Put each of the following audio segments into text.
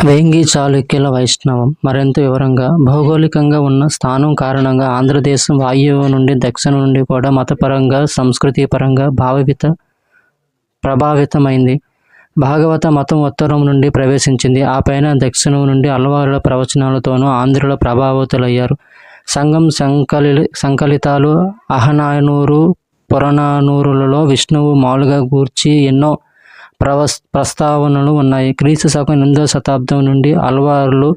వేంగి చాళుక్యుల వైష్ణవం మరింత వివరంగా భౌగోళికంగా ఉన్న స్థానం కారణంగా ఆంధ్రదేశం వాయువ్యం నుండి దక్షిణం నుండి కూడా మతపరంగా సంస్కృతిపరంగా ప్రభావితమైంది. భాగవత మతం ఉత్తరం నుండి ప్రవేశించింది. ఆ పైన దక్షిణం నుండి అల్వారుల ప్రవచనాలతోనూ ఆంధ్రుల ప్రభావితులయ్యారు. సంఘం సంకలితాలు అహనానూరు పుறనానూరులలో విష్ణువు మామూలుగా గూర్చి ఎన్నో ప్రస్తావనలు ఉన్నాయి. క్రీస్తు శకం 8వ శతాబ్దం నుండి అల్వార్లు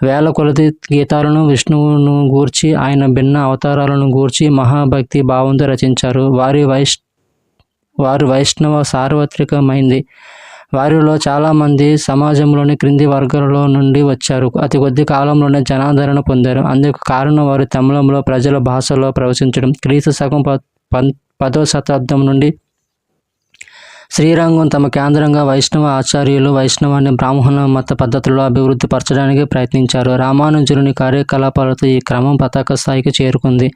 వేల కొలది గీతాలను విష్ణువును గూర్చి ఆయన భిన్న అవతారాలను గూర్చి మహాభక్తి భావంతో రచించారు. వారి వైష్ణవ సార్వత్రికమైంది. వారిలో చాలామంది సమాజంలోని క్రింది వర్గాలలో నుండి వచ్చారు. అతి కొద్ది కాలంలోనే జనాదరణ పొందారు. అందుకు కారణం వారు తమిళంలో ప్రజల భాషలో ప్రవచించడం. క్రీస్తు శకం 10వ శతాబ్దం నుండి శ్రీరంగం తమ కేంద్రంగా వైష్ణవ ఆచార్యులు వైష్ణవాన్ని బ్రాహ్మణ మత పద్ధతుల్లో అభివృద్ధి పరచడానికి ప్రయత్నించారు. రామానుజుని కార్యకలాపాలతో ఈ క్రమం పతాక స్థాయికి చేరుకుంది.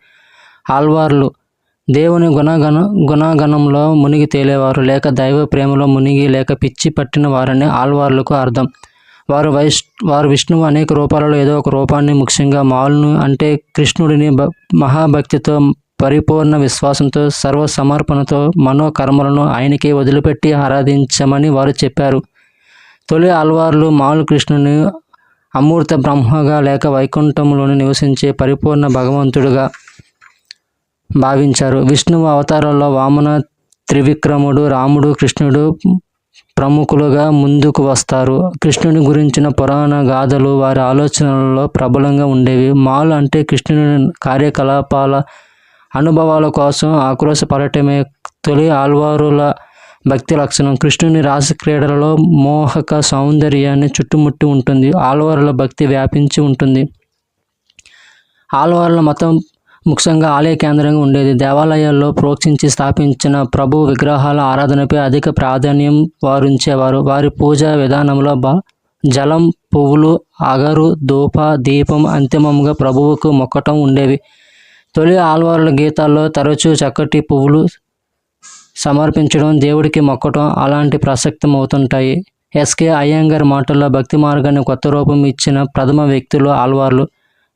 ఆళ్వార్లు దేవుని గుణగణంలో మునిగి తేలేవారు, లేక దైవ ప్రేమలో మునిగి లేక పిచ్చి పట్టిన వారని ఆళ్వార్లకు అర్థం. వారు విష్ణువు అనేక రూపాలలో ఏదో ఒక రూపాన్ని, ముఖ్యంగా మాలను అంటే కృష్ణుడిని మహాభక్తితో పరిపూర్ణ విశ్వాసంతో సర్వ సమర్పణతో మనోకర్మలను ఆయనకే వదిలిపెట్టి ఆరాధించమని వారు చెప్పారు. తొలి ఆళ్వార్లు మాలు కృష్ణుని అమూర్త బ్రహ్మగా లేక వైకుంఠంలోని నివసించే పరిపూర్ణ భగవంతుడుగా భావించారు. విష్ణువు అవతారాల్లో వామన, త్రివిక్రముడు, రాముడు, కృష్ణుడు ప్రముఖులుగా ముందుకు వస్తారు. కృష్ణుని గురించిన పురాణ గాథలు వారి ఆలోచనలలో ప్రబలంగా ఉండేవి. మాలు అంటే కృష్ణుని కార్యకలాపాల అనుభవాల కోసం ఆక్రోశపడటమే తొలి ఆళ్వారుల భక్తి లక్షణం. కృష్ణుని రాసక్రీడలలో మోహక సౌందర్యాన్ని చుట్టుముట్టి ఉంటుంది. ఆళ్వారుల భక్తి వ్యాపించి ఉంటుంది. ఆళ్వారుల మతం ముఖ్యంగా ఆలయ కేంద్రంగా ఉండేది. దేవాలయాల్లో ప్రోక్షించి స్థాపించిన ప్రభు విగ్రహాల ఆరాధనపై అధిక ప్రాధాన్యం వారుంచేవారు. వారి పూజా విధానంలో జలం, పువ్వులు, అగరు, ధూప, దీపం అంతిమంగా ప్రభువుకు మొక్కటం ఉండేవి. తొలి ఆళ్వారుల గీతాల్లో తరచూ చక్కటి పువ్వులు సమర్పించడం, దేవుడికి మొక్కటం అలాంటి ప్రసక్తం అవుతుంటాయి. ఎస్కే అయ్యంగార్ మాటల్లో భక్తి మార్గాన్ని కొత్త రూపం ఇచ్చిన ప్రథమ వ్యక్తులు ఆళ్వార్లు.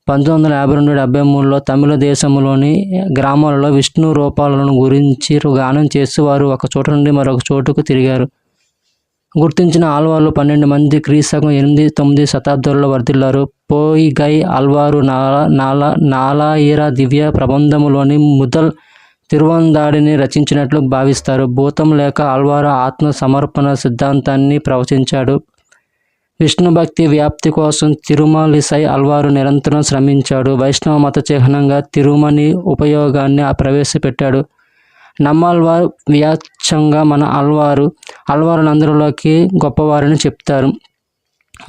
1952-73లో తమిళ దేశంలోని గ్రామాలలో విష్ణు రూపాలను గురించి గానం చేస్తూ వారు ఒక చోట నుండి మరొక చోటుకు తిరిగారు. గుర్తించిన ఆళ్వార్లు 12 మంది క్రీస్తు శకం 8-9 శతాబ్దాలలో వర్ధిల్లారు. పోయిగై ఆళ్వారు నాలాయిర దివ్య ప్రబంధములోని ముదల్ తిరువందాడిని రచించినట్లు భావిస్తారు. భూతం లేక ఆళ్వారు ఆత్మ సమర్పణ సిద్ధాంతాన్ని ప్రవచించాడు. విష్ణు భక్తి వ్యాప్తి కోసం తిరుమలిసై ఆళ్వారు నిరంతరం శ్రమించాడు. వైష్ణవ మత చిహ్నంగా తిరుమని ఉపయోగాన్ని ప్రవేశపెట్టాడు. నమ్మాళ్వార్ వ్యాచ్యంగా మన ఆళ్వారులందరిలోకి గొప్పవారని చెప్తారు.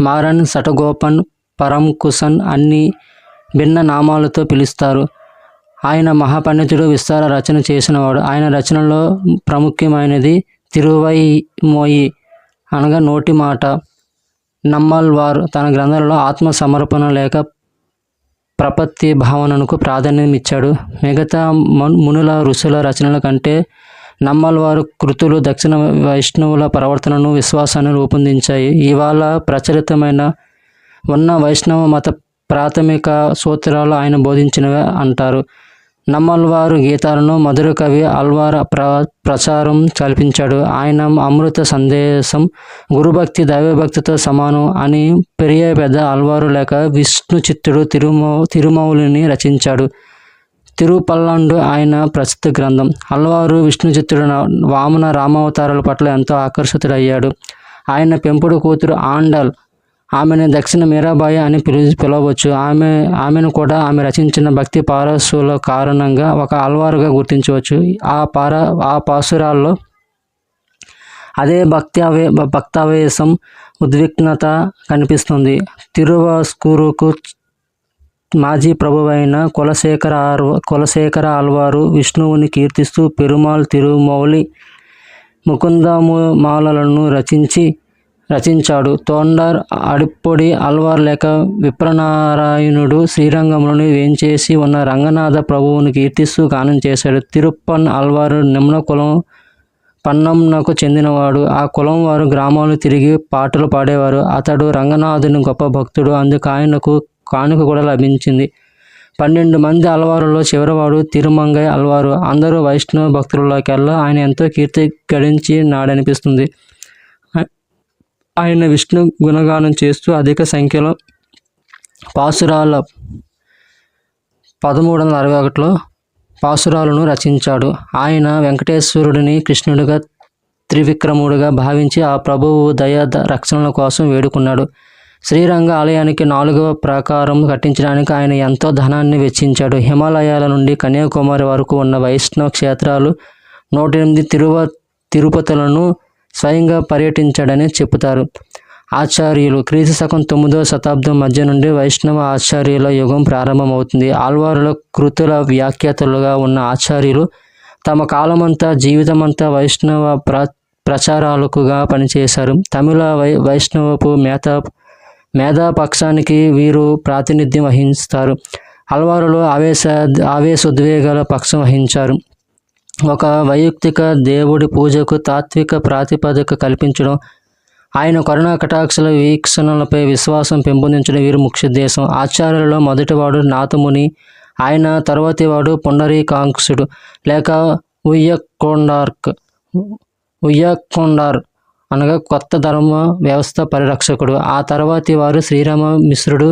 మారన్, సటగోపన్, పరంకుశన్ అన్ని భిన్న నామాలతో పిలుస్తారు. ఆయన మహాపండితుడు, విస్తార రచన చేసినవాడు. ఆయన రచనలో ప్రాముఖ్యమైనది తిరువైమొయి అనగా నోటి మాట. నమ్మాళ్వార్ తన గ్రంథాలలో ఆత్మ సమర్పణ లేక ప్రపత్తి భావనకు ప్రాధాన్యం ఇచ్చాడు. మిగతా మునుల ఋషుల రచనల కంటే నమ్మాళ్వారు కృతులు దక్షిణ వైష్ణవుల ప్రవర్తనను, విశ్వాసాన్ని రూపొందించాయి. ఇవాళ ప్రచలితమైన ఉన్న వైష్ణవ మత ప్రాథమిక సూత్రాలు ఆయన బోధించినవే అంటారు. నమ్మాళ్వారు గీతాలను మధుర కవి ఆళ్వార్ ప్రచారం కల్పించాడు. ఆయన అమృత సందేశం గురుభక్తి దైవభక్తితో సమానం అని పెరియ పెద్ద ఆళ్వారు లేక విష్ణు చిత్తుడు తిరుమౌలిని రచించాడు. తిరుపల్లండు ఆయన ప్రసిద్ధ గ్రంథం. ఆళ్వారు విష్ణు చిత్తుడు వామన, రామావతారాల పట్ల ఎంతో ఆకర్షితుడయ్యాడు. ఆయన పెంపుడు కూతురు ఆండల్, ఆమెను దక్షిణ మీరాబాయి అని పిలవచ్చు. ఆమెను కూడా ఆమె రచించిన భక్తి పారసుల కారణంగా ఒక ఆళ్వారుగా గుర్తించవచ్చు. ఆ పాసురాల్లో అదే భక్తావేశం, ఉద్విగ్నత కనిపిస్తుంది. తిరువాస్కూరుకు మాజీ ప్రభువైన కులశేఖర ఆళ్వారు విష్ణువుని కీర్తిస్తూ పెరుమాళ్, తిరుమౌలి, ముకుందమాలలను రచించాడు. తొండర్ అడిప్పొడి ఆళ్వార్ లేక విప్రనారాయణుడు శ్రీరంగంలోని వేంచేసి ఉన్న రంగనాథ ప్రభువుని కీర్తిస్తూ గానం చేశాడు. తిరుప్పన్ ఆళ్వారు నిమ్న పన్నంనకు చెందినవాడు. ఆ కులం వారు గ్రామాలు తిరిగి పాటలు పాడేవారు. అతడు రంగనాథుని గొప్ప భక్తుడు. అందుకు ఆయనకు కానుక కూడా లభించింది. 12 మంది అల్వారులో చివరివాడు తిరుమంగై అల్వారు. అందరూ వైష్ణవ భక్తులకెల్లా ఆయన ఎంతో కీర్తి గడించి నాడనిపిస్తుంది. ఆయన విష్ణు గుణగానం చేస్తూ అధిక సంఖ్యలో పాసురాల 1361లో పాసురాలను రచించాడు. ఆయన వెంకటేశ్వరుడిని కృష్ణుడిగా త్రివిక్రముడిగా భావించి ఆ ప్రభువు దయ రక్షణల కోసం వేడుకున్నాడు. శ్రీరంగ ఆలయానికి 4వ ప్రాకారం కట్టించడానికి ఆయన ఎంతో ధనాన్ని వెచ్చించాడు. హిమాలయాల నుండి కన్యాకుమారి వరకు ఉన్న వైష్ణవ క్షేత్రాలు 108 తిరుపతులను స్వయంగా పర్యటించాడని చెబుతారు ఆచార్యులు. క్రీస్తు శకం 9వ శతాబ్దం మధ్య నుండి వైష్ణవ ఆచార్యుల యుగం ప్రారంభమవుతుంది. ఆల్వారుల కృతుల వ్యాఖ్యాతలుగా ఉన్న ఆచార్యులు తమ కాలమంతా జీవితమంతా వైష్ణవ ప్రచారాలకుగా పనిచేశారు. తమిళ వైష్ణవపు మేధాపక్షానికి వీరు ప్రాతినిధ్యం వహిస్తారు. అల్వారులు ఆవేశోద్వేగాల పక్షం వహించారు. ఒక వైయక్తిక దేవుడి పూజకు తాత్విక ప్రాతిపదిక కల్పించడం, ఆయన కరుణా కటాక్షల వీక్షణలపై విశ్వాసం పెంపొందించడం వీరి ముఖ్యోద్దేశం. ఆచార్యులలో మొదటివాడు నాథముని. ఆయన తరువాతివాడు పుండరీకాక్షుడు లేక ఉయ్యకొండార్ అనగా కొత్త ధర్మ వ్యవస్థ పరిరక్షకుడు. ఆ తర్వాతి వారు శ్రీరామ మిశ్రుడు,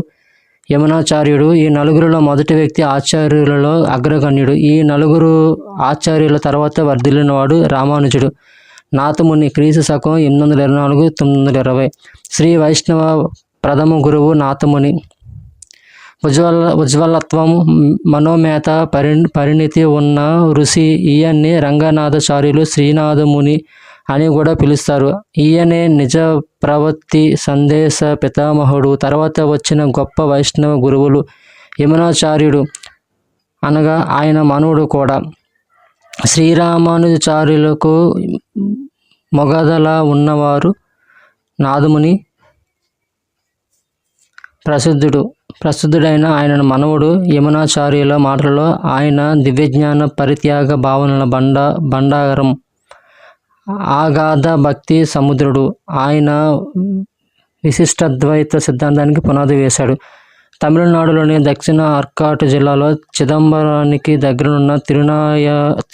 యమునాచార్యుడు. ఈ నలుగురిలో మొదటి వ్యక్తి ఆచార్యులలో అగ్రగణ్యుడు. ఈ నలుగురు ఆచార్యుల తర్వాత వర్ధిల్లినవాడు రామానుజుడు. నాథముని క్రీస్తు శకం 824-920. శ్రీ వైష్ణవ ప్రథమ గురువు నాథముని. ఉజ్వలత్వం, మనోమేత, పరిణితి ఉన్న ఋషి. ఈయన్ని రంగనాథాచార్యులు, శ్రీనాథముని అని కూడా పిలుస్తారు. ఈయనే నిజ ప్రవృత్తి సందేశ పితామహుడు. తర్వాత వచ్చిన గొప్ప వైష్ణవ గురువులు యమునాచార్యుడు అనగా ఆయన మనవుడు కూడా. శ్రీరామానుజాచార్యులకు మొగదలా ఉన్నవారు నాథముని ప్రసిద్ధుడైన ఆయన మనవుడు. యమునాచార్యుల మాటల్లో ఆయన దివ్యజ్ఞాన పరిత్యాగ భావనల బండారం, ఆగాధ భక్తి సముద్రుడు. ఆయన విశిష్టాద్వైత సిద్ధాంతానికి పునాది వేశాడు. తమిళనాడులోని దక్షిణ ఆర్కాటు జిల్లాలో చిదంబరానికి దగ్గరనున్న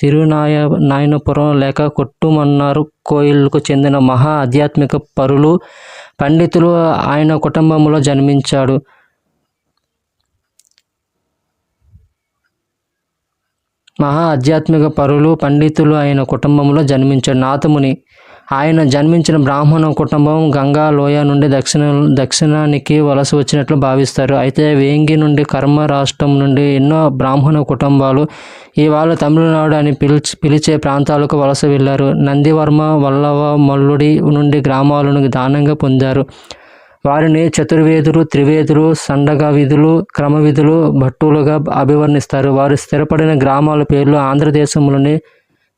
తిరునాయనపురం లేక కొట్టుమన్నారు కోయిల్కు చెందిన మహా ఆధ్యాత్మిక పరులు పండితులు ఆయన కుటుంబంలో జన్మించాడు. ఆయన కుటుంబంలో జన్మించాడు. నాథముని ఆయన జన్మించిన బ్రాహ్మణ కుటుంబం గంగా లోయ నుండి దక్షిణానికి వలస వచ్చినట్లు భావిస్తారు. అయితే వేంగి నుండి కర్మ రాష్ట్రం నుండి ఎన్నో బ్రాహ్మణ కుటుంబాలు ఇవాళ తమిళనాడు అని పిలిచే ప్రాంతాలకు వలస వెళ్ళారు. నందివర్మ, వల్లవ, మల్లుడి నుండి గ్రామాలను దానంగా పొందారు. వారిని చతుర్వేదులు, త్రివేదులు, సండగ విధులు, క్రమవిధులు, భట్టులుగా అభివర్ణిస్తారు. వారు స్థిరపడిన గ్రామాల పేర్లు ఆంధ్రదేశంలోని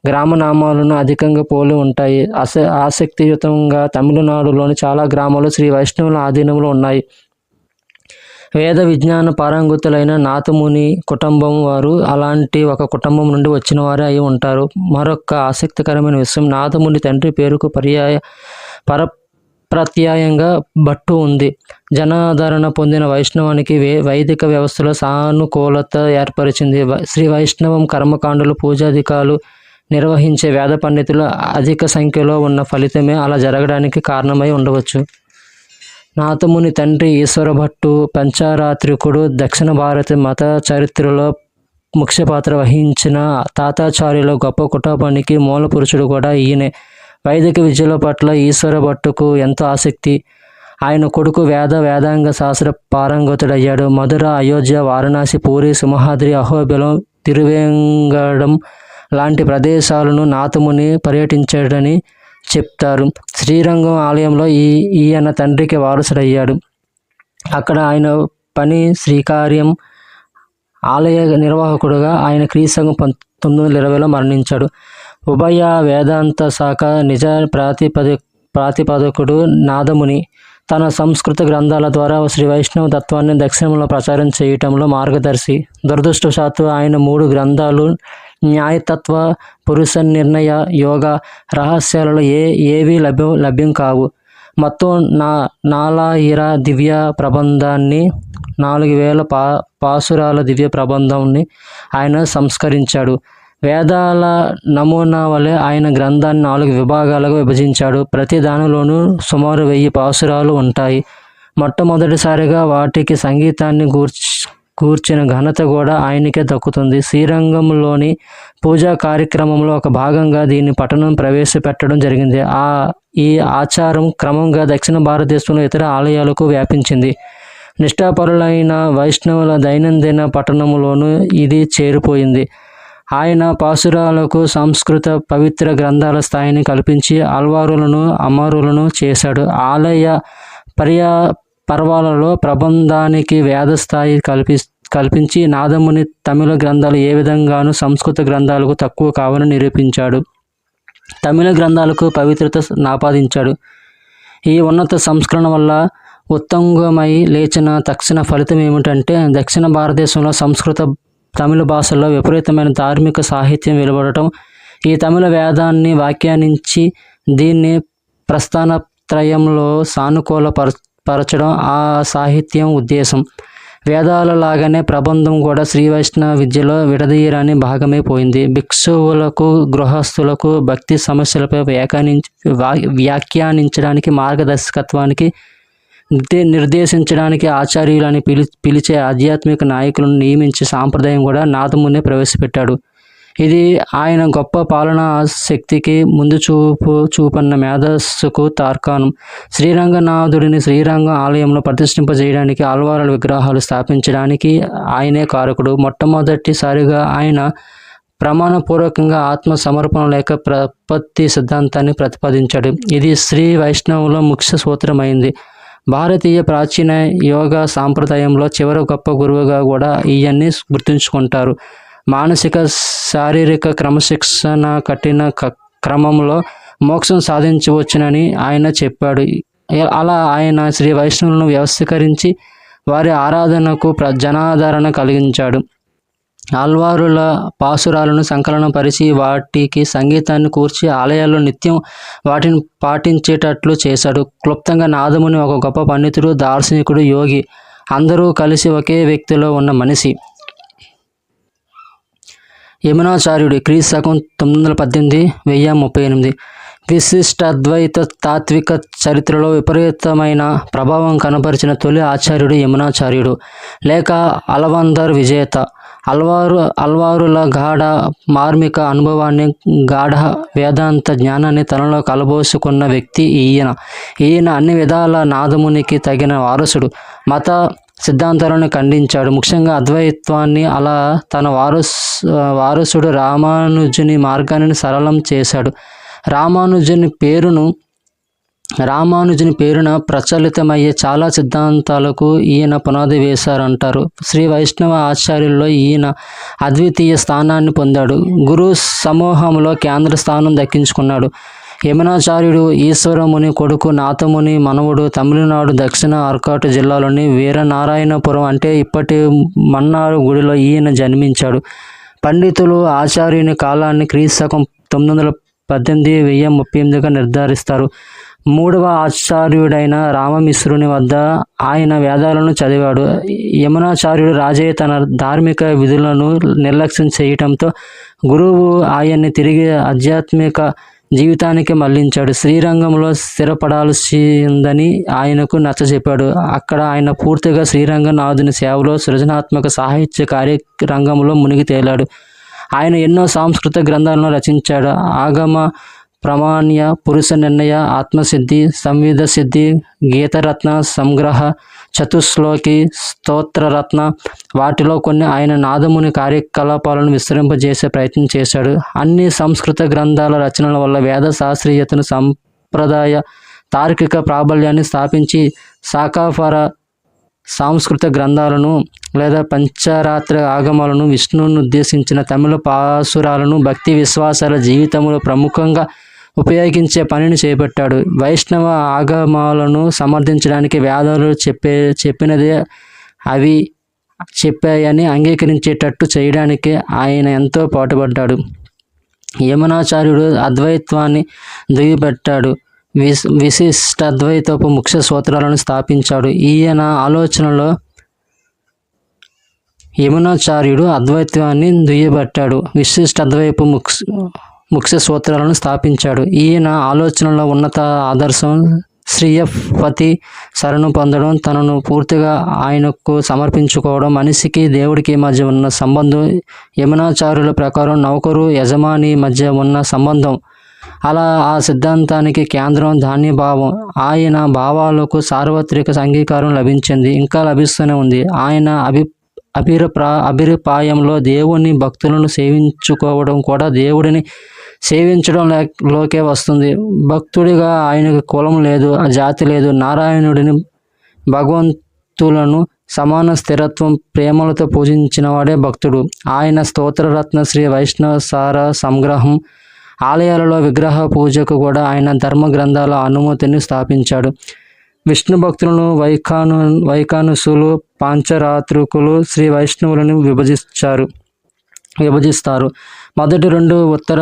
గ్రామనామాలను అధికంగా పోలి ఉంటాయి. ఆసక్తియుతంగా తమిళనాడులోని చాలా గ్రామాలు శ్రీ వైష్ణవుల ఆధీనంలో ఉన్నాయి. వేద విజ్ఞాన పారంగతులైన నాథముని కుటుంబం వారు అలాంటి ఒక కుటుంబం నుండి వచ్చిన వారే అయి ఉంటారు. మరొక ఆసక్తికరమైన విషయం, నాథముని తండ్రి పేరుకు ప్రత్యాయంగా భట్టు ఉంది. జనాదరణ పొందిన వైష్ణవానికి వైదిక వ్యవస్థలో సానుకూలత ఏర్పరిచింది. శ్రీ వైష్ణవం కర్మకాండలు, పూజాధికాలు నిర్వహించే వేద పండితులు అధిక సంఖ్యలో ఉన్న ఫలితమే అలా జరగడానికి కారణమై ఉండవచ్చు. నాథముని తండ్రి ఈశ్వర భట్టు పంచరాత్రికుడు. దక్షిణ భారత మత చరిత్రలో ముఖ్య పాత్ర వహించిన తాతాచార్యుల గొప్ప కుటుంబానికి మూల పురుషుడు కూడా ఈయనే. వైదిక విద్యల పట్ల ఈశ్వర భట్టుకు ఎంతో ఆసక్తి. ఆయన కొడుకు వేదాంగ శాస్త్ర పారంగతుడయ్యాడు. మధుర, అయోధ్య, వారణాసి, పూరి, సింహాద్రి, అహోబిలం, తిరువేంగడం లాంటి ప్రదేశాలను నాథముని పర్యటించాడని చెప్తారు. శ్రీరంగం ఆలయంలో ఈయన తండ్రికి వారసుడయ్యాడు. అక్కడ ఆయన పని శ్రీకార్యం ఆలయ నిర్వాహకుడుగా ఆయన క్రీస్తు 1920లో మరణించాడు. ఉభయ వేదాంత శాఖ నిజ ప్రాతిపదికుడు నాథముని. తన సంస్కృత గ్రంథాల ద్వారా శ్రీ వైష్ణవ తత్వాన్ని దక్షిణంలో ప్రచారం చేయటంలో మార్గదర్శి. దురదృష్టవశాత్తు ఆయన 3 గ్రంథాలు న్యాయతత్వ, పురుష నిర్ణయ, యోగ రహస్యాలలో ఏవి లభ్యం కావు. మొత్తం నాలాయిర దివ్య ప్రబంధాన్ని 4000 పాసురాల దివ్య ప్రబంధాన్ని ఆయన సంస్కరించాడు. వేదాల నమూనా వలె ఆయన గ్రంథాన్ని 4 విభాగాలుగా విభజించాడు. ప్రతి దానిలోనూ సుమారు 1000 పాసురాలు ఉంటాయి. మొట్టమొదటిసారిగా వాటికి సంగీతాన్ని కూర్చిన ఘనత కూడా ఆయనకే దక్కుతుంది. శ్రీరంగంలోని పూజా కార్యక్రమంలో ఒక భాగంగా దీని పఠనం ప్రవేశపెట్టడం జరిగింది. ఈ ఆచారం క్రమంగా దక్షిణ భారతదేశంలో ఇతర ఆలయాలకు వ్యాపించింది. నిష్ఠాపరులైన వైష్ణవుల దైనందిన పఠనంలోనూ ఇది చేరిపోయింది. ఆయన పాసురాలకు సంస్కృత పవిత్ర గ్రంథాల స్థాయిని కల్పించి అల్వారులను అమరులను చేశాడు. ఆలయ పర్వాలలో ప్రబంధానికి వేద స్థాయి కల్పించి నాదముని తమిళ గ్రంథాలు ఏ విధంగానూ సంస్కృత గ్రంథాలకు తక్కువ కావని నిరూపించాడు. తమిళ గ్రంథాలకు పవిత్రత నాపాదించాడు. ఈ ఉన్నత సంస్కరణ వల్ల ఉత్తంగమై లేచిన తక్షణ ఫలితం ఏమిటంటే దక్షిణ భారతదేశంలో సంస్కృత తమిళ భాషల్లో విపరీతమైన ధార్మిక సాహిత్యం వెలువడటం, ఈ తమిళ వేదాన్ని వ్యాఖ్యానించి దీన్ని ప్రస్థానత్రయంలో సానుకూలపరచడం ఆ సాహిత్యం ఉద్దేశం. వేదాల లాగానే ప్రబంధం కూడా శ్రీ వైష్ణవ విద్యలో విడదీయరాని భాగమైపోయింది. భిక్షువులకు, గృహస్థులకు భక్తి సమస్యలపై వ్యాఖ్యానించడానికి, మార్గదర్శకత్వానికి నిర్దేశించడానికి ఆచార్యులని పిలిచే ఆధ్యాత్మిక నాయకులను నియమించే సాంప్రదాయం కూడా నాదమునే ప్రవేశపెట్టాడు. ఇది ఆయన గొప్ప పాలనా శక్తికి ముందు చూపన్న మేధస్సుకు తార్కాణం. శ్రీరంగనాథుడిని శ్రీరంగం ఆలయంలో ప్రతిష్ఠింపజేయడానికి, ఆల్వారుల విగ్రహాలు స్థాపించడానికి ఆయనే కారకుడు. మొట్టమొదటిసారిగా ఆయన ప్రమాణపూర్వకంగా ఆత్మ సమర్పణ లేక ప్రపత్తి సిద్ధాంతాన్ని ప్రతిపాదించాడు. ఇది శ్రీ వైష్ణవులో ముఖ్య సూత్రమైంది. భారతీయ ప్రాచీన యోగ సాంప్రదాయంలో చివరి గొప్ప గురువుగా కూడా ఈయన్ని గుర్తుంచుకుంటారు. మానసిక శారీరక క్రమశిక్షణ కఠిన క్రమంలో మోక్షం సాధించవచ్చునని ఆయన చెప్పాడు. అలా ఆయన శ్రీ వైష్ణవులను వ్యవస్థీకరించి వారి ఆరాధనకు జనాదరణ కలిగించాడు. ఆల్వారుల పాసురాలను సంకలనపరిచి వాటికి సంగీతాన్ని కూర్చి ఆలయాల్లో నిత్యం వాటిని పాటించేటట్లు చేశాడు. క్లుప్తంగా నాదముని ఒక గొప్ప పండితుడు, దార్శనికుడు, యోగి, అందరూ కలిసి ఒకే వ్యక్తిలో ఉన్న మనిషి. యమునాచార్యుడు క్రీస్తు 918 1038. విశిష్టాద్వైత తాత్విక చరిత్రలో విపరీతమైన ప్రభావం కనపరిచిన తొలి ఆచార్యుడు యమునాచార్యుడు లేక అలవందర్ విజేత. అల్వారుల గాఢ మార్మిక అనుభవాన్ని, గాఢ వేదాంత జ్ఞానాన్ని తనలో కలబోసుకున్న వ్యక్తి ఈయన అన్ని విధాల నాదమునికి తగిన వారసుడు. మత సిద్ధాంతాలను ఖండించాడు. ముఖ్యంగా అద్వైత్వాన్ని. అలా తన వారసుడు రామానుజుని మార్గాన్ని సరళం చేశాడు. రామానుజుని పేరున ప్రచలితమయ్యే చాలా సిద్ధాంతాలకు ఈయన పునాది వేశారంటారు. శ్రీ వైష్ణవ ఆచార్యుల్లో ఈయన అద్వితీయ స్థానాన్ని పొందాడు. గురు సమూహంలో కేంద్ర స్థానం దక్కించుకున్నాడు. యమునాచార్యుడు ఈశ్వరముని కొడుకు, నాథముని మనవడు. తమిళనాడు దక్షిణ ఆర్కాటు జిల్లాలోని వీరనారాయణపురం అంటే ఇప్పటి మన్నాడు గుడిలో ఈయన జన్మించాడు. పండితులు ఆచార్యుని కాలాన్ని క్రీస్తు 918 1038గా నిర్ధారిస్తారు. 3వ ఆచార్యుడైన రామమిశ్రుని వద్ద ఆయన వేదాలను చదివాడు. యమునాచార్యుడు రాజయ్య తన ధార్మిక విధులను నిర్లక్ష్యం చేయటంతో గురువు ఆయన్ని తిరిగి ఆధ్యాత్మిక జీవితానికి మళ్లించాడు. శ్రీరంగంలో స్థిరపడాల్సిందని ఆయనకు నచ్చజెప్పాడు. అక్కడ ఆయన పూర్తిగా శ్రీరంగనాథుని సేవలో, సృజనాత్మక సాహిత్య కార్యరంగంలో మునిగి తేలాడు. ఆయన ఎన్నో సంస్కృత గ్రంథాలను రచించాడు. ఆగమ ప్రామాణ్య, పురుష నిర్ణయ, ఆత్మసిద్ధి, సంవిధ సిద్ధి, గీతరత్న సంగ్రహ, చతుశ్లోకి, స్తోత్రరత్న. వాటిలో కొన్ని ఆయన నాదముని కార్యకలాపాలను విస్తరింపజేసే ప్రయత్నం చేశాడు. అన్ని సంస్కృత గ్రంథాల రచనల వల్ల వేద శాస్త్రీయతను, సంప్రదాయ తార్కిక ప్రాబల్యాన్ని స్థాపించి శాకాహార సంస్కృత గ్రంథాలను లేదా పంచరాత్ర ఆగమాలను, విష్ణువును ఉద్దేశించిన తమిళ పాసురాలను భక్తి విశ్వాసాల జీవితంలో ప్రముఖంగా ఉపయోగించే పనిని చేపట్టాడు. వైష్ణవ ఆగమాలను సమర్థించడానికి వేదాలు చెప్పినదే అవి చెప్పాయని అంగీకరించేటట్టు చేయడానికి ఆయన ఎంతో పాటుపడ్డాడు. యమునాచార్యుడు అద్వైత్వాన్ని దుయ్యబట్టాడు. విశిష్టాద్వైతపు ముఖ్య సూత్రాలను స్థాపించాడు. ఈయన ఆలోచనలో యమునాచార్యుడు అద్వైత్వాన్ని దుయ్యబట్టాడు. విశిష్టాద్వైపు ముఖ్య సూత్రాలను స్థాపించాడు. ఈయన ఆలోచనలో ఉన్నత ఆదర్శం శ్రీయపతి శరణు పొందడం, తనను పూర్తిగా ఆయనకు సమర్పించుకోవడం, మనిషికి దేవుడికి మధ్య ఉన్న సంబంధం, యమునాచార్యుల ప్రకారం నౌకరు యజమాని మధ్య ఉన్న సంబంధం. అలా ఆ సిద్ధాంతానికి కేంద్రం ధాన్యభావం. ఆయన భావాలకు సార్వత్రిక అంగీకారం లభించింది, ఇంకా లభిస్తూనే ఉంది. ఆయన అభిప్రాయంలో దేవుని భక్తులను సేవించుకోవడం కూడా దేవుడిని సేవించడం లోకే వస్తుంది. భక్తుడిగా ఆయనకు కులం లేదు, జాతి లేదు. నారాయణుడిని భగవంతులను సమాన స్థిరత్వం ప్రేమలతో పూజించిన వాడే భక్తుడు. ఆయన స్తోత్రరత్న శ్రీ వైష్ణవ సార సంగ్రహం, ఆలయాలలో విగ్రహ పూజకు కూడా ఆయన ధర్మ గ్రంథాల అనుమతిని స్థాపించాడు. విష్ణు భక్తులను వైఖానసులు, పాంచరాత్రికులు, శ్రీ వైష్ణవులను విభజిస్తారు. మొదటి రెండు ఉత్తర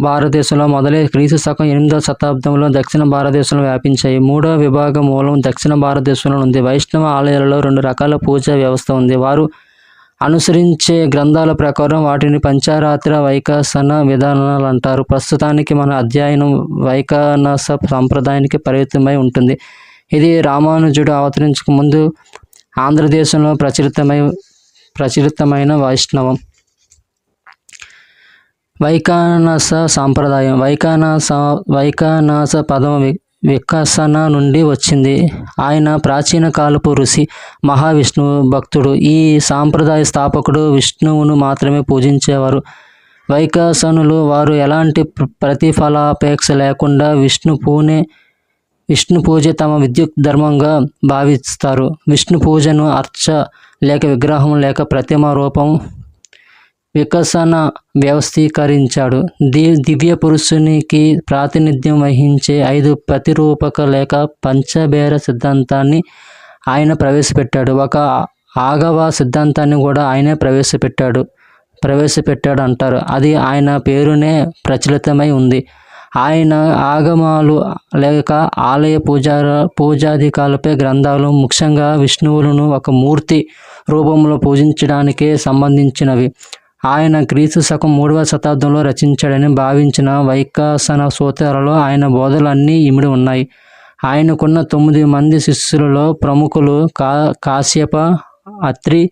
భారతదేశంలో మొదలై క్రీస్తు శకం 8వ శతాబ్దంలో దక్షిణ భారతదేశంలో వ్యాపించాయి. మూడవ విభాగ మూలం దక్షిణ భారతదేశంలో ఉంది. వైష్ణవ ఆలయాలలో 2 రకాల పూజా వ్యవస్థ ఉంది. వారు అనుసరించే గ్రంథాల ప్రకారం వాటిని పంచారాత్ర వైఖాసన విధానాలు అంటారు. ప్రస్తుతానికి మన అధ్యయనం వైఖానస సంప్రదాయానికి పరిమితమై ఉంటుంది. ఇది రామానుజుడు అవతరించక ముందు ఆంధ్రదేశంలో ప్రచురితమైన వైష్ణవం. వైఖానస సాంప్రదాయం. వైఖానస పదం వికసన నుండి వచ్చింది. ఆయన ప్రాచీన కాలపు ఋషి, మహావిష్ణువు భక్తుడు. ఈ సాంప్రదాయ స్థాపకుడు విష్ణువును మాత్రమే పూజించేవారు. వైఖాసనులు వారు ఎలాంటి ప్రతిఫలాపేక్ష లేకుండా విష్ణు పూజ తమ విద్యుత్ ధర్మంగా భావిస్తారు. విష్ణు పూజను అర్చ లేక విగ్రహం లేక ప్రతిమ రూపం వికసన వ్యవస్థీకరించాడు. దివ్య పురుషునికి ప్రాతినిధ్యం వహించే 5 ప్రతిరూపక లేక పంచబేర సిద్ధాంతాన్ని ఆయన ప్రవేశపెట్టాడు. ఒక ఆగవ సిద్ధాంతాన్ని కూడా ఆయనే ప్రవేశపెట్టాడు అంటారు. అది ఆయన పేరునే ప్రచలితమై ఉంది. ఆయన ఆగమాలు లేక ఆలయ పూజాధికాలపై గ్రంథాలు ముఖ్యంగా విష్ణువులను ఒక మూర్తి రూపంలో పూజించడానికే సంబంధించినవి. ఆయన క్రీస్తు శకం 3వ శతాబ్దంలో రచించాడని భావించిన వైఖాసన సూత్రాలలో ఆయన బోధలన్నీ ఇమిడి ఉన్నాయి. ఆయనకున్న 9 మంది శిష్యులలో ప్రముఖులు కాశ్యప, అత్రి,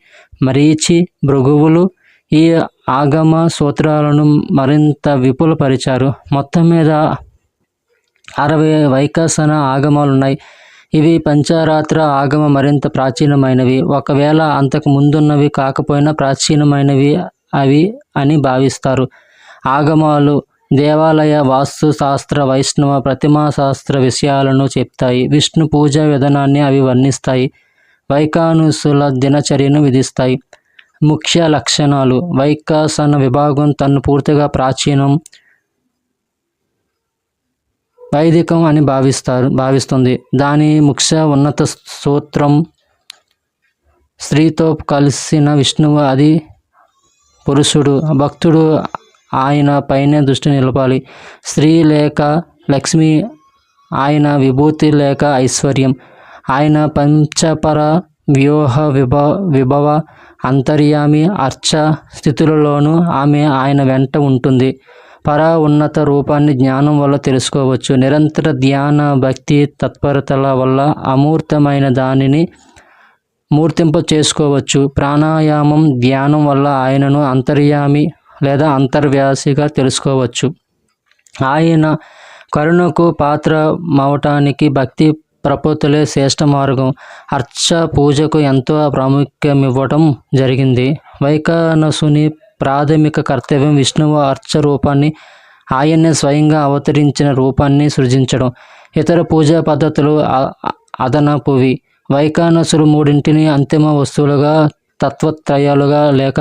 మరీచి, భృగువులు ఈ ఆగమ సూత్రాలను మరింత విపులపరిచారు. మొత్తం మీద 60 వైఖాసన ఆగమాలున్నాయి. ఇవి పంచారాత్ర ఆగమ మరింత ప్రాచీనమైనవి. ఒకవేళ అంతకు ముందున్నవి కాకపోయినా ప్రాచీనమైనవి అవి అని భావిస్తారు. ఆగమాలు దేవాలయ వాస్తు శాస్త్ర, వైష్ణవ ప్రతిమా శాస్త్ర విషయాలను చెప్తాయి. విష్ణు పూజా విధానాన్ని అవి వర్ణిస్తాయి. వైఖానసుల దినచర్యను విధిస్తాయి. ముఖ్య లక్షణాలు. వైఖాసన విభాగం తను పూర్తిగా ప్రాచీనం, వైదికం అని భావిస్తుంది. దాని ముఖ్య ఉన్నత సూత్రం స్త్రీతో కలిసిన విష్ణువు అది పురుషుడు, భక్తుడు ఆయన పైనే దృష్టి నిలపాలి. స్త్రీ లేక లక్ష్మి, ఆయన విభూతి లేక ఐశ్వర్యం. ఆయన పంచపర వ్యూహ విభవ అంతర్యామి అర్చ స్థితులలోనూ ఆమె ఆయన వెంట ఉంటుంది. పర ఉన్నత రూపాన్ని జ్ఞానం వల్ల తెలుసుకోవచ్చు. నిరంతర ధ్యాన భక్తి తత్పరతల వల్ల అమూర్తమైన దానిని మూర్తింప చేసుకోవచ్చు. ప్రాణాయామం ధ్యానం వల్ల ఆయనను అంతర్యామి లేదా అంతర్వ్యాసిగా తెలుసుకోవచ్చు. ఆయన కరుణకు పాత్రమవటానికి భక్తి ప్రపత్తులే శ్రేష్ఠ మార్గం. అర్చ పూజకు ఎంతో ప్రాముఖ్యమివ్వటం జరిగింది. వైఖానసుని ప్రాథమిక కర్తవ్యం విష్ణువు అర్చ రూపాన్ని, ఆయన్నే స్వయంగా అవతరించిన రూపాన్ని సృజించడం. ఇతర పూజా పద్ధతులు అదనపువి. వైఖానసులు 3 అంతిమ వస్తువులుగా, తత్వత్రయాలుగా లేక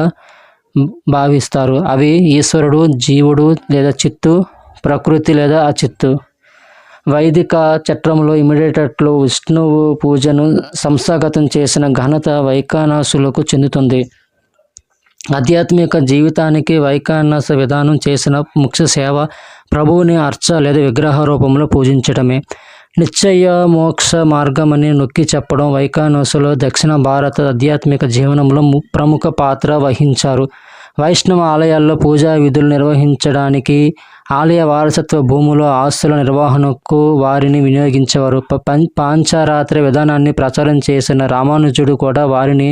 భావిస్తారు. అవి ఈశ్వరుడు, జీవుడు లేదా చిత్తు, ప్రకృతి లేదా అచిత్తు. వైదిక చట్రంలో ఇమిడేటట్లు విష్ణువు పూజను సంస్థాగతం చేసిన ఘనత వైఖానసులకు చెందుతుంది. ఆధ్యాత్మిక జీవితానికి వైఖానస విధానం చేసిన ముఖ్య సేవ ప్రభువుని అర్చ లేదా విగ్రహ రూపంలో పూజించడమే. నిశ్చయ మోక్ష మార్గమని నొక్కి చెప్పడం వైఖానసులు దక్షిణ భారత ఆధ్యాత్మిక జీవనంలో ప్రముఖ పాత్ర వహించారు. వైష్ణవ ఆలయాల్లో పూజా విధులు నిర్వహించడానికి ఆలయ వారసత్వ భూముల ఆస్తుల నిర్వహణకు వారిని వినియోగించేవారు. పాంచరాత్రి విధానాన్ని ప్రచారం చేసిన రామానుజుడు కూడా వారిని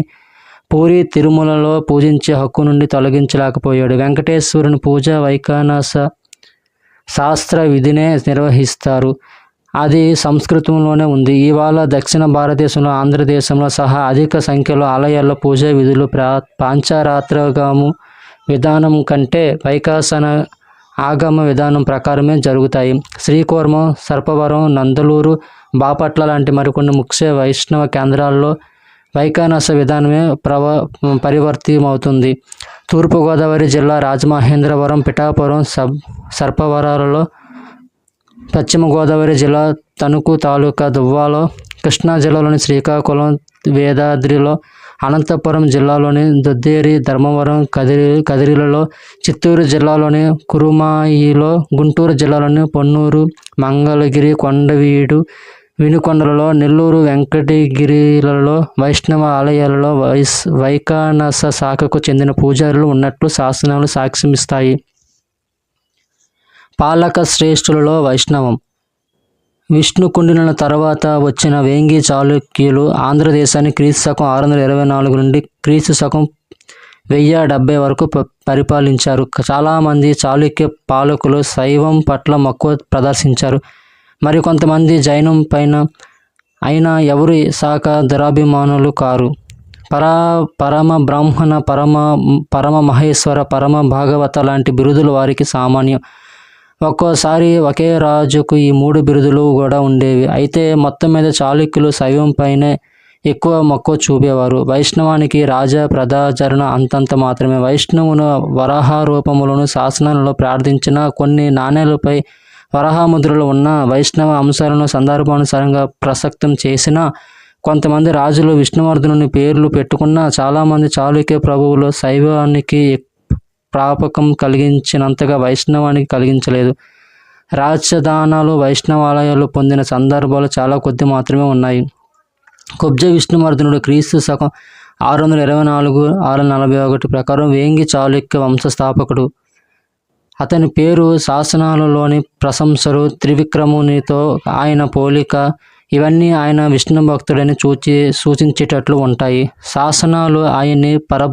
పూరి తిరుమలలో పూజించే హక్కు నుండి తొలగించలేకపోయాడు. వెంకటేశ్వరుని పూజ వైఖానస శాస్త్ర విధినే నిర్వహిస్తారు. అది సంస్కృతంలోనే ఉంది. ఇవాళ దక్షిణ భారతదేశంలో ఆంధ్రదేశంలో సహా అధిక సంఖ్యలో ఆలయాల్లో పూజా విధులు పాంచరాత్రగాము విధానం కంటే వైఖాసన ఆగమ విధానం ప్రకారమే జరుగుతాయి. శ్రీకూర్మం, సర్పవరం, నందలూరు, బాపట్ల లాంటి మరికొన్ని ముఖ్య వైష్ణవ కేంద్రాల్లో వైఖానస విధానమే పరివర్తితమవుతుంది. తూర్పుగోదావరి జిల్లా రాజమహేంద్రవరం, పిఠాపురం, సర్పవరాలలో, పశ్చిమ గోదావరి జిల్లా తణుకు తాలూకా దువ్వాలో, కృష్ణా జిల్లాలోని శ్రీకాకుళం, వేదాద్రిలో, అనంతపురం జిల్లాలోని దొద్దేరి, ధర్మవరం, కదిరిలలో, చిత్తూరు జిల్లాలోని కురుమాయిలో, గుంటూరు జిల్లాలోని పొన్నూరు, మంగళగిరి, కొండవీడు, వినుకొండలలో, నెల్లూరు, వెంకటగిరిలలో వైష్ణవ ఆలయాలలో వైఖానస శాఖకు చెందిన పూజారులు ఉన్నట్లు శాసనాలు సాక్ష్యమిస్తాయి. పాలక శ్రేష్ఠులలో వైష్ణవం. విష్ణుకుండినుల తర్వాత వచ్చిన వేంగి చాళుక్యులు ఆంధ్రదేశాన్ని క్రీస్తు శకం 624 నుండి క్రీస్తు శకం 1070 వరకు పరిపాలించారు. చాలామంది చాళుక్య పాలకులు శైవం పట్ల మక్కువ ప్రదర్శించారు. మరికొంతమంది జైనం పైన అయినా ఎవరు శాఖ దురాభిమానులు కారు. పరమ బ్రాహ్మణ, పరమ మహేశ్వర, పరమ భాగవత లాంటి బిరుదులు వారికి సామాన్యం. ఒక్కోసారి ఒకే రాజుకు ఈ 3 బిరుదులు కూడా ఉండేవి. అయితే మొత్తం మీద చాళుక్యులు శైవం పైనే ఎక్కువ మక్కువ చూపేవారు. వైష్ణవానికి రాజా ప్రజాచరణ అంతంత మాత్రమే. వైష్ణవును వరాహ రూపములను శాసనాలలో ప్రార్థించిన కొన్ని నాణేలపై వరాహముద్రలు ఉన్న వైష్ణవ అంశాలను సందర్భానుసారంగా ప్రసక్తం చేసిన కొంతమంది రాజులు విష్ణువర్ధనుని పేర్లు పెట్టుకున్న చాలామంది చాళుక్య ప్రభువులు శైవానికి ప్రాపకం కలిగించినంతగా వైష్ణవానికి కలిగించలేదు. రాజధానాలు వైష్ణవాలయాలు పొందిన సందర్భాలు చాలా కొద్ది మాత్రమే ఉన్నాయి. కుబ్జ విష్ణువర్ధనుడు క్రీస్తు శకం 624-641 ప్రకారం వేంగి చాళుక్య వంశస్థాపకుడు. అతని పేరు శాసనాలలోని ప్రశంసలు, త్రివిక్రమునితో ఆయన పోలిక ఇవన్నీ ఆయన విష్ణు భక్తుడని సూచించేటట్లు ఉంటాయి. శాసనాలు ఆయన్ని పరమ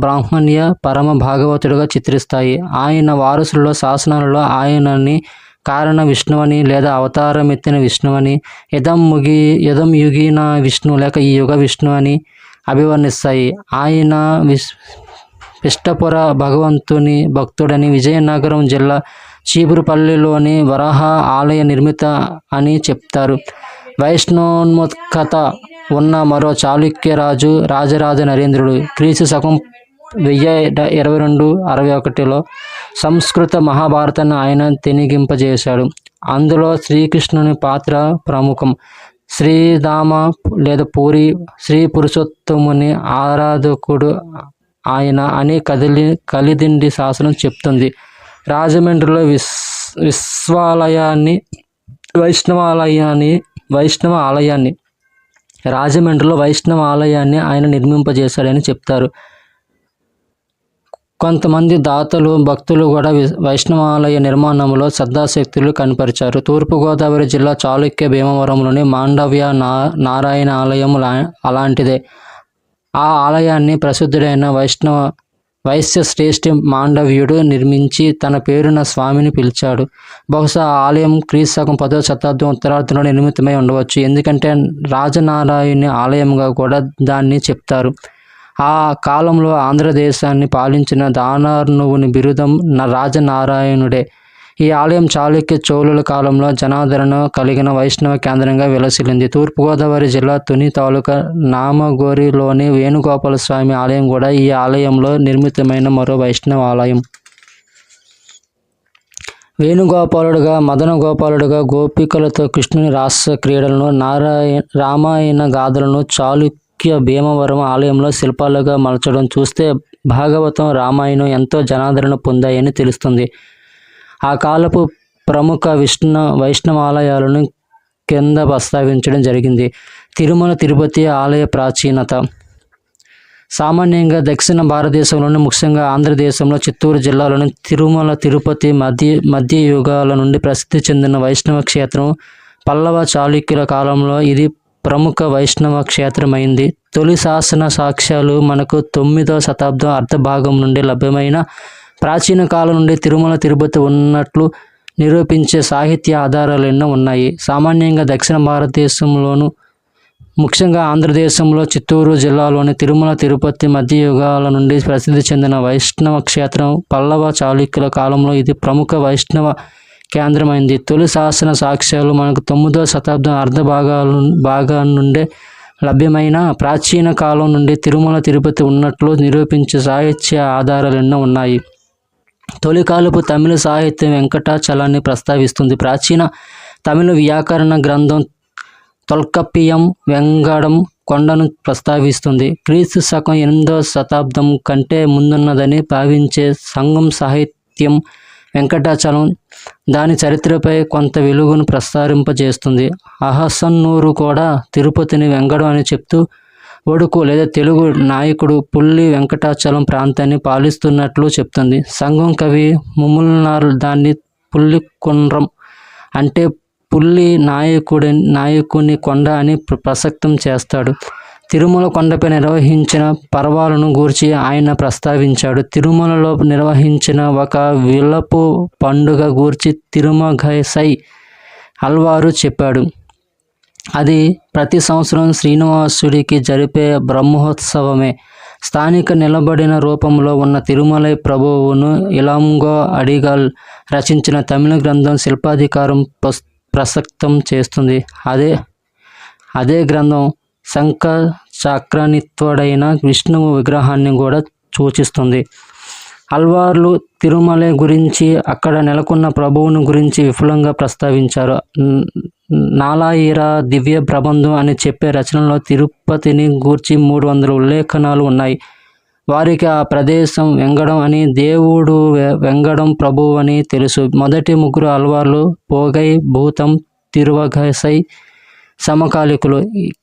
బ్రాహ్మణ్య పరమ భాగవతుడిగా చిత్రిస్తాయి. ఆయన వారసులలో శాసనాలలో ఆయనని కారణ విష్ణువని లేదా అవతారమెత్తిన విష్ణువని, యదం యుగిన విష్ణు లేక ఈ యుగ విష్ణు అని అభివర్ణిస్తాయి. ఆయన పిష్టపుర భగవంతుని భక్తుడని, విజయనగరం జిల్లా చీపురుపల్లిలోని వరాహ ఆలయ నిర్మిత అని చెప్తారు. వైష్ణవోన్ముఖత ఉన్న మరో చాళుక్య రాజు రాజరాజ నరేంద్రుడు. క్రీస్తు శకం 1022-61లో సంస్కృత మహాభారతాన్ని ఆయన తెనిగింపజేశాడు. అందులో శ్రీకృష్ణుని పాత్ర ప్రముఖం. శ్రీధామ లేదా పూరి శ్రీ పురుషోత్తముని ఆరాధకుడు ఆయన అని కలిదిండి శాసనం చెప్తుంది. రాజమండ్రిలో వైష్ణవ ఆలయాన్ని ఆయన నిర్మింపజేశాడని చెప్తారు. కొంతమంది దాతలు, భక్తులు కూడా వైష్ణవాలయ నిర్మాణంలో శ్రద్ధాశక్తులు కనపరిచారు. తూర్పుగోదావరి జిల్లా చాళుక్య భీమవరంలోని మాండవ్య నారాయణ ఆలయం అలాంటిదే. ఆ ఆలయాన్ని ప్రసిద్ధుడైన వైశ్య శ్రేష్ఠి మాండవ్యుడు నిర్మించి తన పేరున స్వామిని పిలిచాడు. బహుశా ఆ ఆలయం క్రీస్తు శకం 10వ శతాబ్దం ఉత్తరార్ధంలో నిర్మితమై ఉండవచ్చు. ఎందుకంటే రాజనారాయణి ఆలయంగా కూడా దాన్ని చెప్తారు. ఆ కాలంలో ఆంధ్రదేశాన్ని పాలించిన దానార్ణవుని బిరుదం రాజనారాయణుడే. ఈ ఆలయం చాళుక్య చోళుల కాలంలో జనాదరణ కలిగిన వైష్ణవ కేంద్రంగా విలసిల్లింది. తూర్పుగోదావరి జిల్లా తుని తాలూకా నామగోరిలోని వేణుగోపాల స్వామి ఆలయం కూడా ఈ ఆలయంలో నిర్మితమైన మరో వైష్ణవ ఆలయం. వేణుగోపాలుడుగా, మదన గోపాలుడుగా గోపికలతో కృష్ణుని రాస క్రీడలను, రామాయణ గాథలను చాళుక్య భీమవరం ఆలయంలో శిల్పాలుగా మలచడం చూస్తే భాగవతం, రామాయణం ఎంతో జనాదరణ పొందాయని తెలుస్తుంది. ఆ కాలపు ప్రముఖ వైష్ణవాలయాలను కింద ప్రస్తావించడం జరిగింది. తిరుమల తిరుపతి ఆలయ ప్రాచీనత. సామాన్యంగా దక్షిణ భారతదేశంలోని, ముఖ్యంగా ఆంధ్రదేశంలో చిత్తూరు జిల్లాలోని తిరుమల తిరుపతి మధ్య యుగాల నుండి ప్రసిద్ధి చెందిన వైష్ణవ క్షేత్రం. పల్లవ చాళుక్యుల కాలంలో ఇది ప్రముఖ వైష్ణవ క్షేత్రమైంది. తొలి శాసన సాక్ష్యాలు మనకు 9వ శతాబ్దం అర్ధభాగం నుండి లభ్యమైన ప్రాచీన కాలం నుండి తిరుమల తిరుపతి ఉన్నట్లు నిరూపించే సాహిత్య ఆధారాలు ఎన్నో ఉన్నాయి. సామాన్యంగా దక్షిణ భారతదేశంలోను, ముఖ్యంగా ఆంధ్రదేశంలో చిత్తూరు జిల్లాలోని తిరుమల తిరుపతి మధ్య యుగాల నుండి ప్రసిద్ధి చెందిన వైష్ణవ క్షేత్రం. పల్లవ చాళుక్యుల కాలంలో ఇది ప్రముఖ వైష్ణవ కేంద్రమైంది. తొలి శాసన సాక్ష్యాలు మనకు 9వ శతాబ్దం భాగం నుండే లభ్యమైన ప్రాచీన కాలం నుండి తిరుమల తిరుపతి ఉన్నట్లు నిరూపించే సాహిత్య ఆధారాలు ఎన్నో ఉన్నాయి. తొలికాలపు తమిళ సాహిత్యం వెంకటాచలాన్ని ప్రస్తావిస్తుంది. ప్రాచీన తమిళ వ్యాకరణ గ్రంథం తొల్కప్పియం వెంగడం కొండను ప్రస్తావిస్తుంది. క్రీస్తు శకం 8వ శతాబ్దం కంటే ముందున్నదని భావించే సంగం సాహిత్యం వెంకటాచలం దాని చరిత్రపై కొంత వెలుగును ప్రస్తారింపజేస్తుంది. అహసన్నూరు కూడా తిరుపతిని వెంగడం అని చెప్తూ ఒడుకు లేదా తెలుగు నాయకుడు పుల్లి వెంకటాచలం ప్రాంతాన్ని పాలిస్తున్నట్లు చెప్తుంది. సంగం కవి ముమ్ములనార్ దాన్ని పుల్లికొండ్రం అంటే పుల్లి నాయకుని కొండ అని ప్రసక్తం చేస్తాడు. తిరుమల కొండపై నిర్వహించిన పర్వాలను గూర్చి ఆయన ప్రస్తావించాడు. తిరుమలలో నిర్వహించిన ఒక విలపు పండుగ గూర్చి తిరుమగైసై అల్వారు చెప్పాడు. అది ప్రతి సంవత్సరం శ్రీనివాసుడికి జరిపే బ్రహ్మోత్సవమే. స్థానిక నిలబడిన రూపంలో ఉన్న తిరుమలై ప్రభువును ఇలాంగో అడిగాల్ రచించిన తమిళ గ్రంథం శిల్పాధికారం ప్రసక్తం చేస్తుంది. అదే గ్రంథం శంఖ చక్రాన్వితుడైన విష్ణువు విగ్రహాన్ని కూడా సూచిస్తుంది. అల్వార్లు తిరుమలై గురించి, అక్కడ నెలకొన్న ప్రభువును గురించి విపులంగా ప్రస్తావించారు. నాలాయిర దివ్య ప్రబంధం అని చెప్పే రచనలో తిరుపతిని గూర్చి 300 ఉల్లేఖనాలు ఉన్నాయి. వారికి ఆ ప్రదేశం వెంగడం అని, దేవుడు వెంగడం ప్రభువు అని తెలుసు. మొదటి ముగ్గురు అల్వార్లు పోగై, భూతం, తిరువగైసై సమకాలికులు.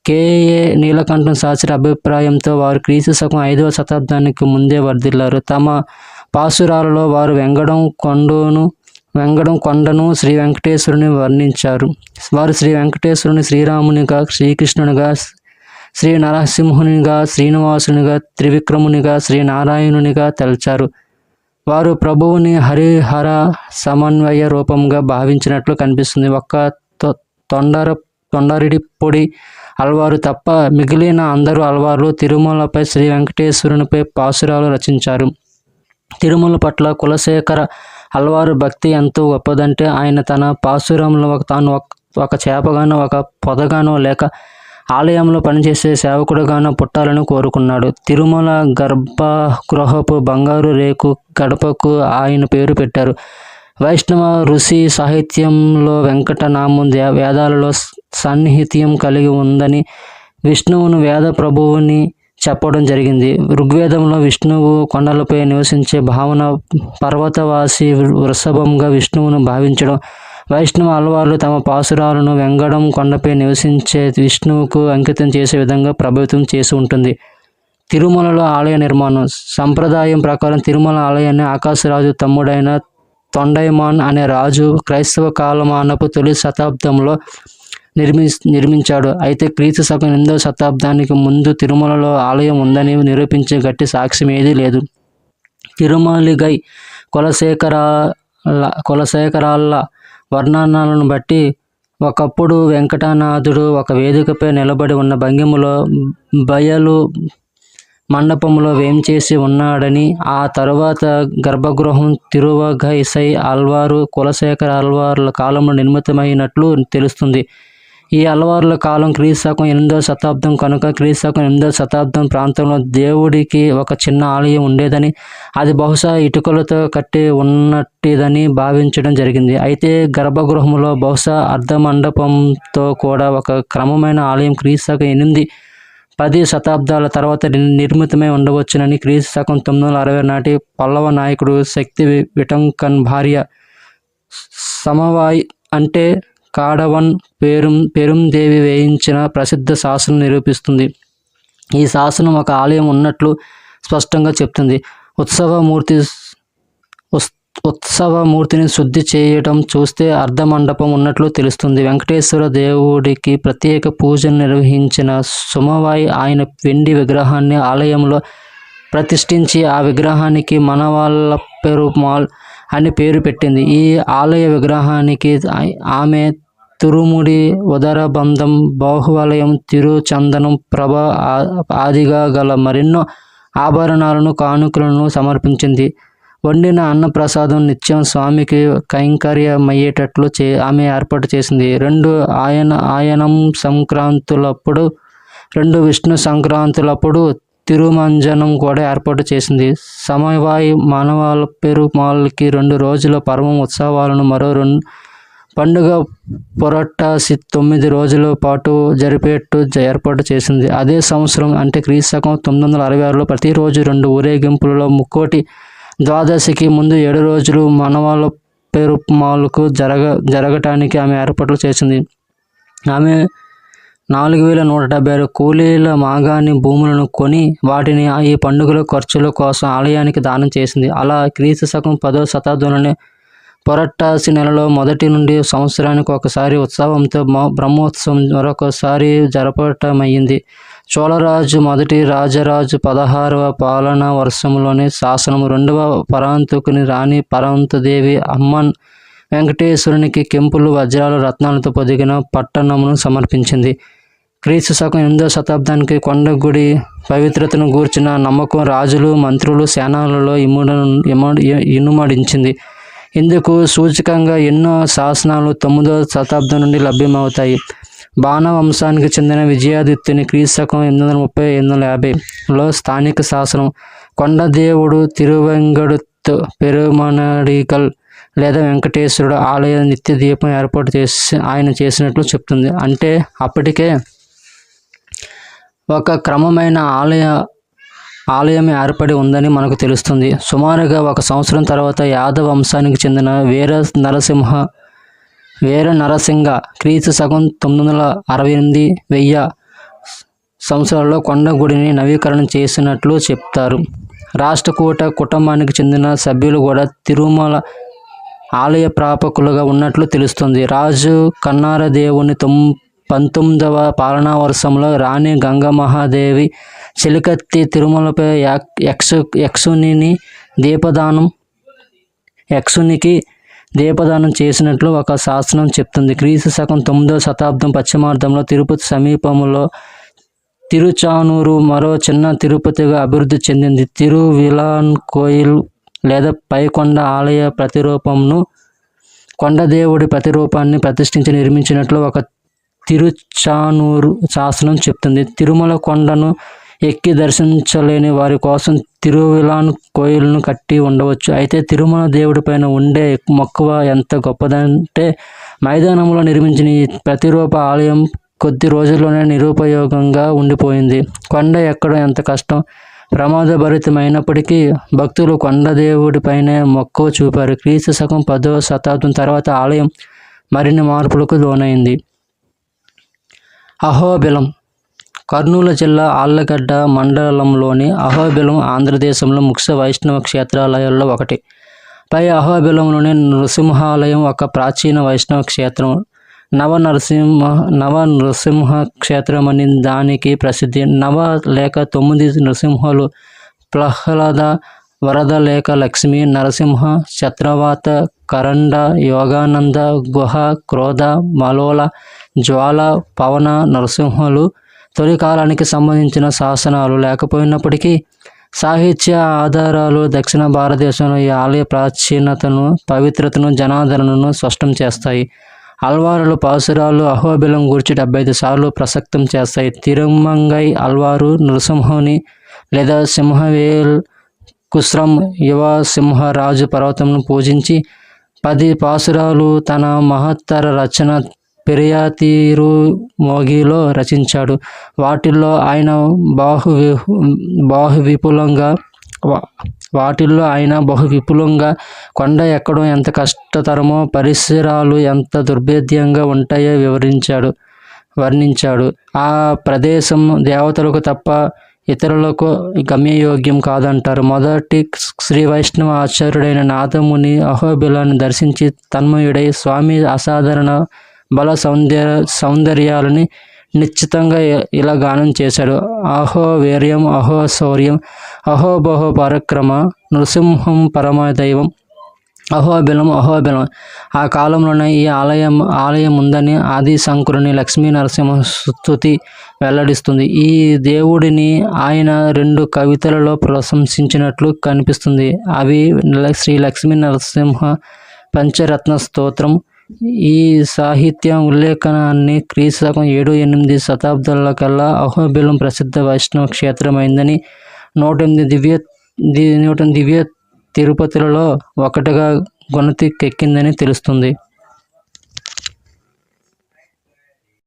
కె.ఏ. నీలకంఠం శాస్త్రి అభిప్రాయంతో వారు క్రీస్తు శకం 5వ శతాబ్దానికి ముందే వర్ధిల్లారు. తమ పాసురాలలో వారు వెంగడం కొండను శ్రీ వెంకటేశ్వరుని వర్ణించారు. వారు శ్రీ వెంకటేశ్వరుని శ్రీరామునిగా, శ్రీకృష్ణునిగా, శ్రీ నరసింహునిగా, శ్రీనివాసునిగా, త్రివిక్రమునిగా, శ్రీనారాయణునిగా తలచారు. వారు ప్రభువుని హరిహర సమన్వయ రూపంగా భావించినట్లు కనిపిస్తుంది. ఒక్క తొండరిడి పొడి అల్వారు తప్ప మిగిలిన అందరూ అల్వార్లు తిరుమలపై, శ్రీ వెంకటేశ్వరునిపై పాసురాలు రచించారు. తిరుమల పట్ల కులశేఖర అల్వారు భక్తి ఎంతో గొప్పదంటే ఆయన తన పాసురంలో తాను ఒక చేపగానో, ఒక పొదగానో, లేక ఆలయంలో పనిచేసే సేవకుడుగానో పుట్టాలని కోరుకున్నాడు. తిరుమల గర్భగృహపు బంగారు రేకు గడపకు ఆయన పేరు పెట్టారు. వైష్ణవ ఋషి సాహిత్యంలో వెంకటనామం వేదాలలో సాన్నిహిత్యం కలిగి ఉందని విష్ణువును వేద ప్రభువుని చెప్పడం జరిగింది. ఋగ్వేదంలో విష్ణువు కొండలపై నివసించే భావన, పర్వతవాసి వృషభంగా విష్ణువును భావించడం. వైష్ణవ అల్వార్లు తమ పాసురాలను వెంగడం కొండపై నివసించే విష్ణువుకు అంకితం చేసే విధంగా ప్రభావితం చేసి ఉంటుంది. తిరుమలలో ఆలయ నిర్మాణం. సంప్రదాయం ప్రకారం తిరుమల ఆలయాన్ని ఆకాశరాజు తమ్ముడైన తొండైమాన్ అనే రాజు క్రైస్తవ కాలమానపు తొలి శతాబ్దంలో నిర్మించాడు. అయితే క్రీస్తు శకం 8వ శతాబ్దానికి ముందు తిరుమలలో ఆలయం ఉందని నిరూపించే గట్టి సాక్ష్యం ఏదీ లేదు. తిరుమలిగై కులశేఖరాల వర్ణనాలను బట్టి ఒకప్పుడు వెంకటనాథుడు ఒక వేదికపై నిలబడి ఉన్న భంగిమలో బయలు మండపంలో వేంచేసి ఉన్నాడని, ఆ తరువాత గర్భగృహం తిరువగైసై అల్వారు, కులశేఖర అల్వార్ల కాలంలో నిర్మితమైనట్లు తెలుస్తుంది. ఈ అల్వార్ల కాలం క్రీస్తకం 8వ శతాబ్దం కనుక క్రీస్తకం 8వ శతాబ్దం ప్రాంతంలో దేవుడికి ఒక చిన్న ఆలయం ఉండేదని, అది బహుశా ఇటుకలతో కట్టి ఉన్నట్టుదని భావించడం జరిగింది. అయితే గర్భగృహంలో బహుశా అర్ధమండపంతో కూడా ఒక క్రమమైన ఆలయం క్రీస్తకం 8-10 శతాబ్దాల తర్వాత నిర్మితమై ఉండవచ్చునని క్రీస్తకం 960 నాటి పల్లవ నాయకుడు శక్తి విటంకన్ భార్య సమవాయ్ అంటే కాడవన్ పెరుందేవి వేయించిన ప్రసిద్ధ శాసనం నిరూపిస్తుంది. ఈ శాసనం ఒక ఆలయం ఉన్నట్లు స్పష్టంగా చెప్తుంది. ఉత్సవమూర్తిని శుద్ధి చేయడం చూస్తే అర్ధమండపం ఉన్నట్లు తెలుస్తుంది. వెంకటేశ్వర దేవుడికి ప్రత్యేక పూజలు నిర్వహించిన సుమవాయి ఆయన వెండి విగ్రహాన్ని ఆలయంలో ప్రతిష్ఠించి ఆ విగ్రహానికి మనవాళ్ళ పెరుమాళ్ అని పేరు పెట్టింది. ఈ ఆలయ విగ్రహానికి ఆమె తిరుముడి, ఉదరబంధం, బాహువలయం, తిరుచందనం, ప్రభ ఆదిగా గల మరెన్నో ఆభరణాలను కానుకలను సమర్పించింది. వండిన అన్నప్రసాదం నిత్యం స్వామికి కైంకర్యమయ్యేటట్లు ఆమె ఏర్పాటు చేసింది. 2 ఆయనం సంక్రాంతులప్పుడు 2 విష్ణు సంక్రాంతులప్పుడు తిరుమంజనం కూడా ఏర్పాటు చేసింది. సమవాయి మానవాళ పెరుమాళ్ళకి 2 రోజుల పరమ ఉత్సవాలను మరో 2 పండుగ పొరట్టాసి 9 రోజుల పాటు జరిపేట్టు ఏర్పాటు చేసింది. అదే సంవత్సరం అంటే క్రీస్తకం 966లో ప్రతిరోజు 2 ఊరేగింపులలో ముక్కోటి ద్వాదశికి ముందు 7 రోజులు మనవాళ్ళ పెరుమాళ్ళకు జరగటానికి ఆమె ఏర్పాట్లు చేసింది. ఆమె 4176 కూలీల మాగాణి భూములను కొని వాటిని ఈ పండుగల ఖర్చుల కోసం ఆలయానికి దానం చేసింది. అలా క్రీస్తశకం 10వ శతాబ్దంలోనే పొరట్టాసి నెలలో మొదటి నుండి సంవత్సరానికి ఒకసారి ఉత్సవంతో బ్రహ్మోత్సవం మరొకసారి జరపటమయ్యింది. చోళరాజు మొదటి రాజరాజు 16వ పాలనా వర్షంలోని శాసనము 2వ పరాంతకుని రాణి పరాంతదేవి అమ్మన్ వెంకటేశ్వరునికి కెంపులు, వజ్రాలు, రత్నాలతో పొదిగిన పట్టణమును సమర్పించింది. క్రీస్తుశకం 8వ శతాబ్దానికి కొండగుడి పవిత్రతను గూర్చిన నమ్మకం రాజులు, మంత్రులు, సేనాలలో ఇనుమడించింది. ఇందుకు సూచకంగా ఎన్నో శాసనాలు 9వ శతాబ్దం నుండి లభ్యమవుతాయి. బాణ వంశానికి చెందిన విజయాదిత్యుని క్రీస్తకం 830-850లో స్థానిక శాసనం కొండదేవుడు తిరువెంగడుత్ పెరుమనడిగల్ లేదా వెంకటేశ్వరుడు ఆలయ నిత్య దీపం ఏర్పాటు చేసి ఆయన చేసినట్లు చెప్తుంది. అంటే అప్పటికే ఒక క్రమమైన ఆలయం ఏర్పడి ఉందని మనకు తెలుస్తుంది. సుమారుగా 1 సంవత్సరం తర్వాత యాదవ వంశానికి చెందిన వీర నరసింగ క్రీస్తుశకం 968-1000 సంవత్సరాల్లో కొండగుడిని నవీకరణ చేసినట్లు చెప్తారు. రాష్ట్రకూట కుటుంబానికి చెందిన సభ్యులు కూడా తిరుమల ఆలయ ప్రాపకులుగా ఉన్నట్లు తెలుస్తుంది. రాజు కన్నారదేవుని 19వ పాలనా వర్షంలో రాణి గంగమహాదేవి చెలికత్తి తిరుమలపై యక్షునికి దీపదానం చేసినట్లు ఒక శాసనం చెప్తుంది. క్రీస్తుశకం 9వ శతాబ్దం పశ్చిమార్ధంలో తిరుపతి సమీపంలో తిరుచానూరు మరో చిన్న తిరుపతిగా అభివృద్ధి చెందింది. తిరువిలాన్కోయిల్ లేదా పైకొండ ఆలయ ప్రతిరూపంను కొండదేవుడి ప్రతిరూపాన్ని ప్రతిష్ఠించి నిర్మించినట్లు ఒక తిరుచానూరు శాసనం చెప్తుంది. తిరుమల కొండను ఎక్కి దర్శించలేని వారి కోసం తిరువిలాన్ కోయిల్ను కట్టి ఉండవచ్చు. అయితే తిరుమల దేవుడి పైన ఉండే మక్కువ ఎంత గొప్పదంటే మైదానంలో నిర్మించిన ఈ ప్రతిరూప ఆలయం కొద్ది రోజుల్లోనే నిరుపయోగంగా ఉండిపోయింది. కొండ ఎక్కడం ఎంత కష్టం, ప్రమాదభరితమైనప్పటికీ భక్తులు కొండదేవుడి పైనే మక్కువ చూపారు. క్రీస్తుశకం 10వ శతాబ్దం తర్వాత ఆలయం మరిన్ని మార్పులకు లోనైంది. అహోబిలం కర్నూలు జిల్లా ఆళ్లగడ్డ మండలంలోని అహోబిలం ఆంధ్రదేశంలో ముఖ్య వైష్ణవ క్షేత్రాలయాల్లో ఒకటి. పై అహోబిలంలోని నృసింహాలయం ఒక ప్రాచీన వైష్ణవ క్షేత్రం. నవనృసింహ క్షేత్రమని దానికి ప్రసిద్ధి. 9 నృసింహులు ప్రహ్లాద, వరద లేక లక్ష్మి, నరసింహ, చత్రవాత, కరండ, యోగానంద, గుహ, క్రోధ, మలోల, జ్వాల, పవన నరసింహులు. తొలి కాలానికి సంబంధించిన శాసనాలు లేకపోయినప్పటికీ సాహిత్య ఆధారాలు దక్షిణ భారతదేశంలో ఈ ఆలయ ప్రాచీనతను, పవిత్రతను, జనాదరణను స్పష్టం చేస్తాయి. అల్వారులు పాసురాలు అహోబిలం గూర్చి 75 సార్లు ప్రసక్తం చేస్తాయి. తిరుమంగై అల్వారు నృసింహుని లేదా సింహవేల్ కుస్రం యువ సింహరాజు పర్వతంను పూజించి 10 పాసురాలు తన మహత్తర రచన పెరియాతిరుమోగిలో రచించాడు. వాటిల్లో ఆయన బహువిపులంగా కొండ ఎక్కడం ఎంత కష్టతరమో, పరిసరాలు ఎంత దుర్భేద్యంగా ఉంటాయో వర్ణించాడు. ఆ ప్రదేశం దేవతలకు తప్ప ఇతరులకు గమ్యయోగ్యం కాదంటారు. మొదటి శ్రీ వైష్ణవ ఆచార్యుడైన నాథముని అహోబిలాన్ని దర్శించి తన్మయుడై స్వామి అసాధారణ బల సౌందర్యాలని నిశ్చితంగా ఇలా గానం చేశాడు. అహో వీర్యం, అహో శౌర్యం, అహోబహో పరాక్రమ, నృసింహం పరమదైవం, అహోబిలం అహోబిలం. ఆ కాలంలోనే ఈ ఆలయం ఉందని ఆది శంకరుని లక్ష్మీ నరసింహ స్తుతి వెల్లడిస్తుంది. ఈ దేవుడిని ఆయన 2 కవితలలో ప్రశంసించినట్లు కనిపిస్తుంది. అవి శ్రీ లక్ష్మీ నరసింహ పంచరత్న స్తోత్రం. ఈ సాహిత్య ఉల్లేఖనాన్ని క్రీస్తు 7-8 శతాబ్దాల కల్లా అహోబిలం ప్రసిద్ధ వైష్ణవ క్షేత్రమైందని, 108 దివ్య తిరుపతులలో ఒకటిగా గొంతుకెక్కిందని తెలుస్తుంది.